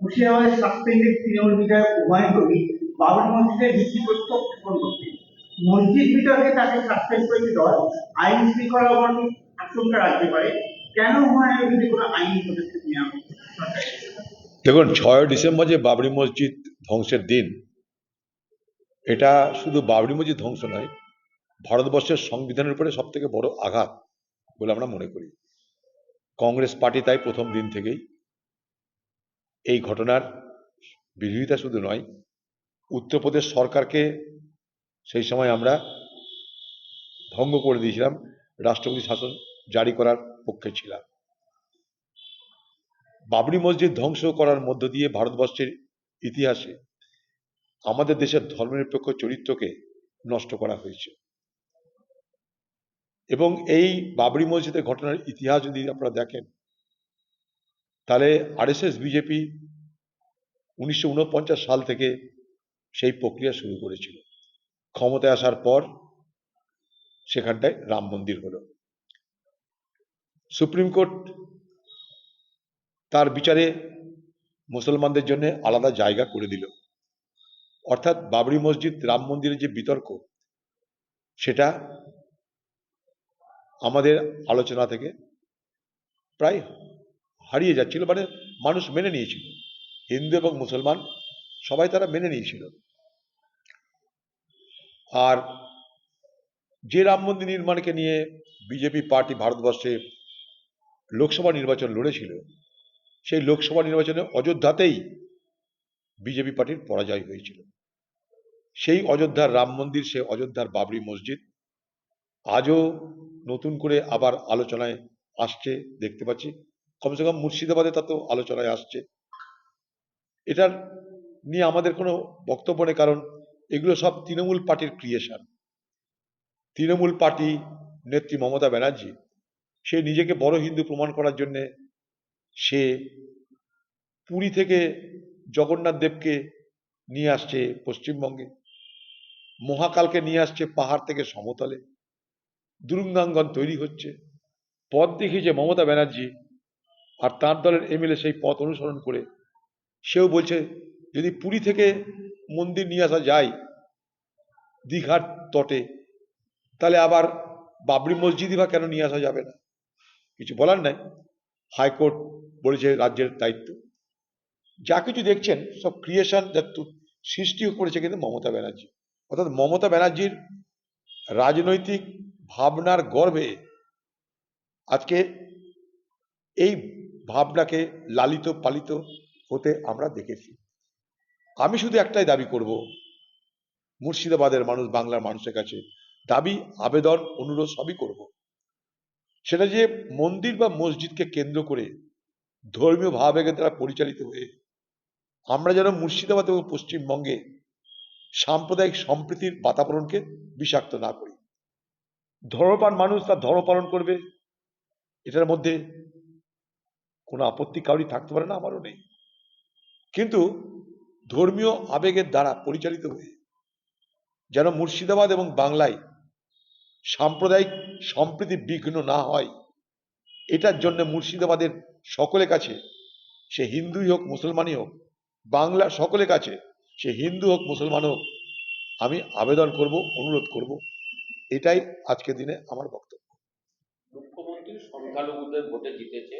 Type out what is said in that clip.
মুর্শিদাবাদের সাসপেন্ডেড তৃণমূল বিধায়ক হুমায়ুন কবির বাবরি মসজিদের ভিত্তিপ্রস্তর স্থাপন করতে মসজিদ বিতর্কে তাকে সাসপেন্ড করেছে দল। আইন শৃঙ্খলা অবনতির আশঙ্কা রাখতে পারে। কেন হুমায়ুনের বিরুদ্ধে কোনো আইনি পদক্ষেপ নেওয়া হচ্ছে? দেখুন, 6 ডিসেম্বর যে বাবরি মসজিদ ধ্বংসের দিন, এটা শুধু বাবরি মসজিদ ধ্বংস নয়, ভারতবর্ষের সংবিধানের উপরে সব থেকে বড় আঘাত বলে আমরা মনে করি। কংগ্রেস পার্টি তাই প্রথম দিন থেকেই এই ঘটনার বিরোধিতা শুধু নয়, উত্তরপ্রদেশ সরকারকে সেই সময় আমরা ভঙ্গ করে দিয়েছিলাম, রাষ্ট্রপতি শাসন জারি করার পক্ষে ছিলাম। বাবরি মসজিদ ধ্বংস করার মধ্য দিয়ে ভারতবর্ষের ইতিহাসে আমাদের দেশের ধর্মনিরপেক্ষ চরিত্রকে নষ্ট করা হয়েছে। এবং এই বাবরি মসজিদের ঘটনার ইতিহাস যদি আপনারা দেখেন, তাহলে আরএসএস বিজেপি 1949 সাল থেকে সেই প্রক্রিয়া শুরু করেছিল। ক্ষমতায় আসার পর সেখানটায় রাম মন্দির হলো। সুপ্রিম কোর্ট তার বিচারে মুসলমানদের জন্য আলাদা জায়গা করে দিল। অর্থাৎ বাবরি মসজিদ রাম মন্দিরের যে বিতর্ক, সেটা আমাদের আলোচনা থেকে প্রায় হারিয়ে যাচ্ছিল, মানে মানুষ মেনে নিয়েছিল, হিন্দু এবং মুসলমান সবাই তারা মেনে নিয়েছিল। আর যে রাম মন্দির নির্মাণকে নিয়ে বিজেপি পার্টি ভারতবর্ষে লোকসভা নির্বাচন লড়েছিল, সেই লোকসভা নির্বাচনে অযোধ্যাতেই বিজেপি পার্টির পরাজয় হয়েছিল। সেই অযোধ্যার রাম মন্দির, সে অযোধ্যার বাবরি মসজিদ আজও নতুন করে আবার আলোচনায় আসছে দেখতে পাচ্ছি। কমসে কম মুর্শিদাবাদে তা তো আলোচনায় আসছে। এটার নিয়ে আমাদের কোনো বক্তব্য নেই, কারণ এগুলো সব তৃণমূল পার্টির ক্রিয়েশন। তৃণমূল পার্টি নেত্রী মমতা ব্যানার্জি, সে নিজেকে বড় হিন্দু প্রমাণ করার জন্যে সে পুরী থেকে জগন্নাথ দেবকে নিয়ে আসছে পশ্চিমবঙ্গে, মহাকালকে নিয়ে আসছে পাহাড় থেকে সমতলে, দুরুঙ্গাঙ্গন তৈরি হচ্ছে। পথ দেখিয়েছে মমতা ব্যানার্জি, আর তার দলের এমএলএ সেই পথ অনুসরণ করে সেও বলছে যদি পুরী থেকে মন্দির নিয়ে আসা যায় দীঘার তটে, তাহলে আবার বাবরি মসজিদই বা কেন নিয়ে আসা যাবে না? কিছু বলার নাই, হাইকোর্ট বলেছে রাজ্যের দায়িত্ব। যা কিছু দেখছেন সব ক্রিয়েশন, সৃষ্টি করেছে কিন্তু মমতা ব্যানার্জি। অর্থাৎ মমতা ব্যানার্জির রাজনৈতিক ভাবনার গর্ভে আজকে এই ভাবনাকে লালিত পালিত হতে আমরা দেখেছি। আমি শুধু একটাই দাবি করব মুর্শিদাবাদের মানুষ, বাংলার মানুষের কাছে, দাবি, আবেদন, অনুরোধ সবই করব। সেটা যে মন্দির বা মসজিদকে কেন্দ্র করে ধর্মীয় ভাবাবেগের দ্বারা পরিচালিত হয়ে আমরা যেন মুর্শিদাবাদ এবং পশ্চিমবঙ্গে সাম্প্রদায়িক সম্প্রীতির বাতাবরণকে বিষাক্ত না করি। ধর্মপ্রাণ মানুষ তার ধর্ম পালন করবে, এটার মধ্যে কোনো আপত্তি কারোরই থাকতে পারে না, আমারও নেই। কিন্তু ধর্মীয় আবেগের দ্বারা পরিচালিত হয়ে যেন মুর্শিদাবাদ এবং বাংলায় সাম্প্রদায়িক সম্প্রীতি বিঘ্ন না হয়, এটার জন্য মুর্শিদাবাদের সকলের কাছে, সে হিন্দুই হোক মুসলমানই হোক, বাংলার সকলের কাছে, সে হিন্দু হোক মুসলমান হোক, আমি আবেদন করব, অনুরোধ করব। এটাই আজকের দিনে আমার বক্তব্য। মুখ্যমন্ত্রী সংখ্যালঘুদের ভোটে জিতেছে,